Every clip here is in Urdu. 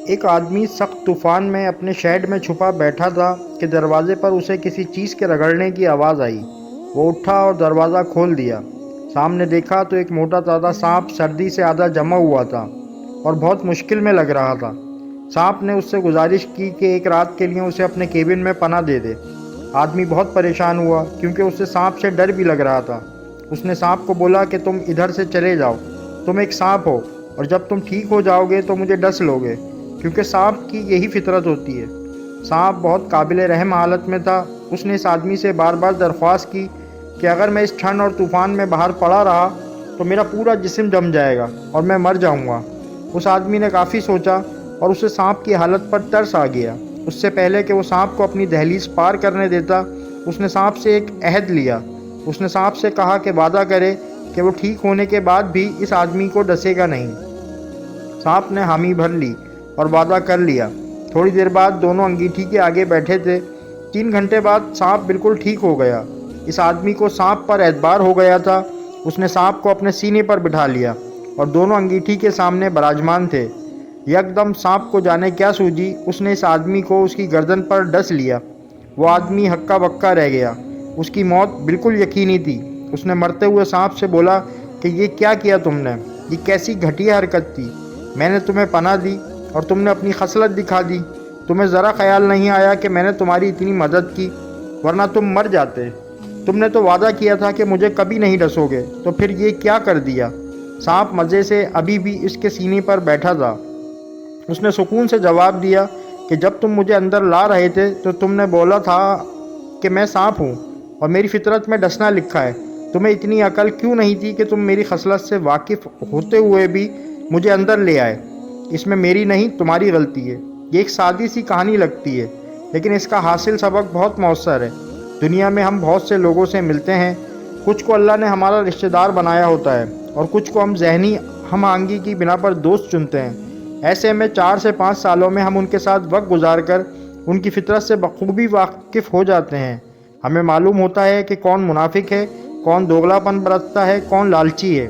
ایک آدمی سخت طوفان میں اپنے شیڈ میں چھپا بیٹھا تھا کہ دروازے پر اسے کسی چیز کے رگڑنے کی آواز آئی۔ وہ اٹھا اور دروازہ کھول دیا۔ سامنے دیکھا تو ایک موٹا تازہ سانپ سردی سے آدھا جمع ہوا تھا اور بہت مشکل میں لگ رہا تھا۔ سانپ نے اس سے گزارش کی کہ ایک رات کے لیے اسے اپنے کیبن میں پناہ دے دے۔ آدمی بہت پریشان ہوا کیونکہ اسے سانپ سے ڈر بھی لگ رہا تھا۔ اس نے سانپ کو بولا کہ تم ادھر سے چلے جاؤ، تم ایک سانپ ہو اور جب تم ٹھیک ہو جاؤ گے تو مجھے ڈس لو گے، کیونکہ سانپ کی یہی فطرت ہوتی ہے۔ سانپ بہت قابل رحم حالت میں تھا۔ اس نے اس آدمی سے بار بار درخواست کی کہ اگر میں اس ٹھنڈ اور طوفان میں باہر پڑا رہا تو میرا پورا جسم جم جائے گا اور میں مر جاؤں گا۔ اس آدمی نے کافی سوچا اور اسے سانپ کی حالت پر ترس آ گیا۔ اس سے پہلے کہ وہ سانپ کو اپنی دہلیز پار کرنے دیتا، اس نے سانپ سے ایک عہد لیا۔ اس نے سانپ سے کہا کہ وعدہ کرے کہ وہ ٹھیک ہونے کے بعد بھی اس آدمی کو ڈسے گا نہیں۔ سانپ نے حامی بھر لی اور وعدہ کر لیا۔ تھوڑی دیر بعد دونوں انگیٹھی کے آگے بیٹھے تھے۔ 3 گھنٹے بعد سانپ بالکل ٹھیک ہو گیا۔ اس آدمی کو سانپ پر اعتبار ہو گیا تھا۔ اس نے سانپ کو اپنے سینے پر بٹھا لیا اور دونوں انگیٹھی کے سامنے براجمان تھے۔ یکدم سانپ کو جانے کیا سوجی، اس نے اس آدمی کو اس کی گردن پر ڈس لیا۔ وہ آدمی ہکا بکا رہ گیا۔ اس کی موت بالکل یقینی تھی۔ اس نے مرتے ہوئے سانپ سے بولا کہ یہ کیا کیا تم نے؟ یہ کیسی گھٹیا حرکت تھی؟ میں نے تمہیں پناہ دی اور تم نے اپنی خصلت دکھا دی۔ تمہیں ذرا خیال نہیں آیا کہ میں نے تمہاری اتنی مدد کی، ورنہ تم مر جاتے۔ تم نے تو وعدہ کیا تھا کہ مجھے کبھی نہیں ڈسو گے، تو پھر یہ کیا کر دیا؟ سانپ مزے سے ابھی بھی اس کے سینے پر بیٹھا تھا۔ اس نے سکون سے جواب دیا کہ جب تم مجھے اندر لا رہے تھے تو تم نے بولا تھا کہ میں سانپ ہوں اور میری فطرت میں ڈسنا لکھا ہے۔ تمہیں اتنی عقل کیوں نہیں تھی کہ تم میری خصلت سے واقف ہوتے ہوئے بھی مجھے اندر لے آئے؟ اس میں میری نہیں تمہاری غلطی ہے۔ یہ ایک سادی سی کہانی لگتی ہے، لیکن اس کا حاصل سبق بہت مؤثر ہے۔ دنیا میں ہم بہت سے لوگوں سے ملتے ہیں، کچھ کو اللہ نے ہمارا رشتہ دار بنایا ہوتا ہے اور کچھ کو ہم ذہنی ہم آہنگی کی بنا پر دوست چنتے ہیں۔ ایسے میں 4 سے 5 سالوں میں ہم ان کے ساتھ وقت گزار کر ان کی فطرت سے بخوبی واقف ہو جاتے ہیں۔ ہمیں معلوم ہوتا ہے کہ کون منافق ہے، کون دوغلاپن برتتا ہے، کون لالچی ہے۔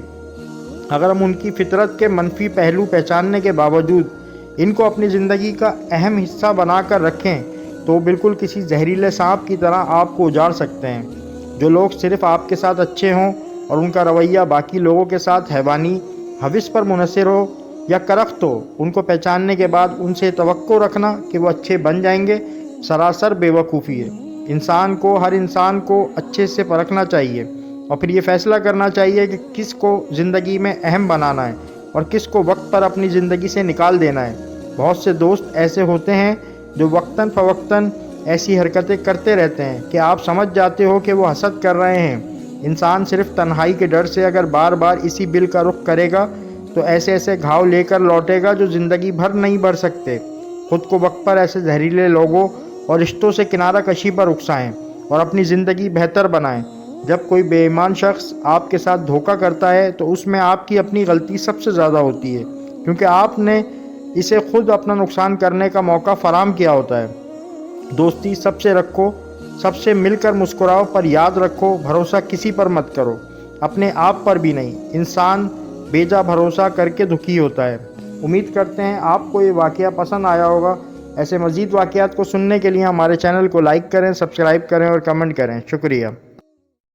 اگر ہم ان کی فطرت کے منفی پہلو پہچاننے کے باوجود ان کو اپنی زندگی کا اہم حصہ بنا کر رکھیں تو بالکل کسی زہریلے سانپ کی طرح آپ کو اجاڑ سکتے ہیں۔ جو لوگ صرف آپ کے ساتھ اچھے ہوں اور ان کا رویہ باقی لوگوں کے ساتھ حیوانی حوث پر منحصر ہو یا کرخت ہو، ان کو پہچاننے کے بعد ان سے توقع رکھنا کہ وہ اچھے بن جائیں گے سراسر بے وقوفی ہے۔ ہر انسان کو اچھے سے پرکھنا چاہیے اور پھر یہ فیصلہ کرنا چاہیے کہ کس کو زندگی میں اہم بنانا ہے اور کس کو وقت پر اپنی زندگی سے نکال دینا ہے۔ بہت سے دوست ایسے ہوتے ہیں جو وقتاً فوقتاً ایسی حرکتیں کرتے رہتے ہیں کہ آپ سمجھ جاتے ہو کہ وہ حسد کر رہے ہیں۔ انسان صرف تنہائی کے ڈر سے اگر بار بار اسی بل کا رخ کرے گا تو ایسے گھاؤ لے کر لوٹے گا جو زندگی بھر نہیں بھر سکتے۔ خود کو وقت پر ایسے زہریلے لوگوں اور رشتوں سے کنارہ کشی پر اکسائیں اور اپنی زندگی بہتر بنائیں۔ جب کوئی بے ایمان شخص آپ کے ساتھ دھوکہ کرتا ہے تو اس میں آپ کی اپنی غلطی سب سے زیادہ ہوتی ہے، کیونکہ آپ نے اسے خود اپنا نقصان کرنے کا موقع فراہم کیا ہوتا ہے۔ دوستی سب سے رکھو، سب سے مل کر مسکراؤ، پر یاد رکھو بھروسہ کسی پر مت کرو، اپنے آپ پر بھی نہیں۔ انسان بیجا بھروسہ کر کے دکھی ہوتا ہے۔ امید کرتے ہیں آپ کو یہ واقعہ پسند آیا ہوگا۔ ایسے مزید واقعات کو سننے کے لیے ہمارے چینل کو لائک کریں، سبسکرائب کریں اور کمنٹ کریں۔ شکریہ۔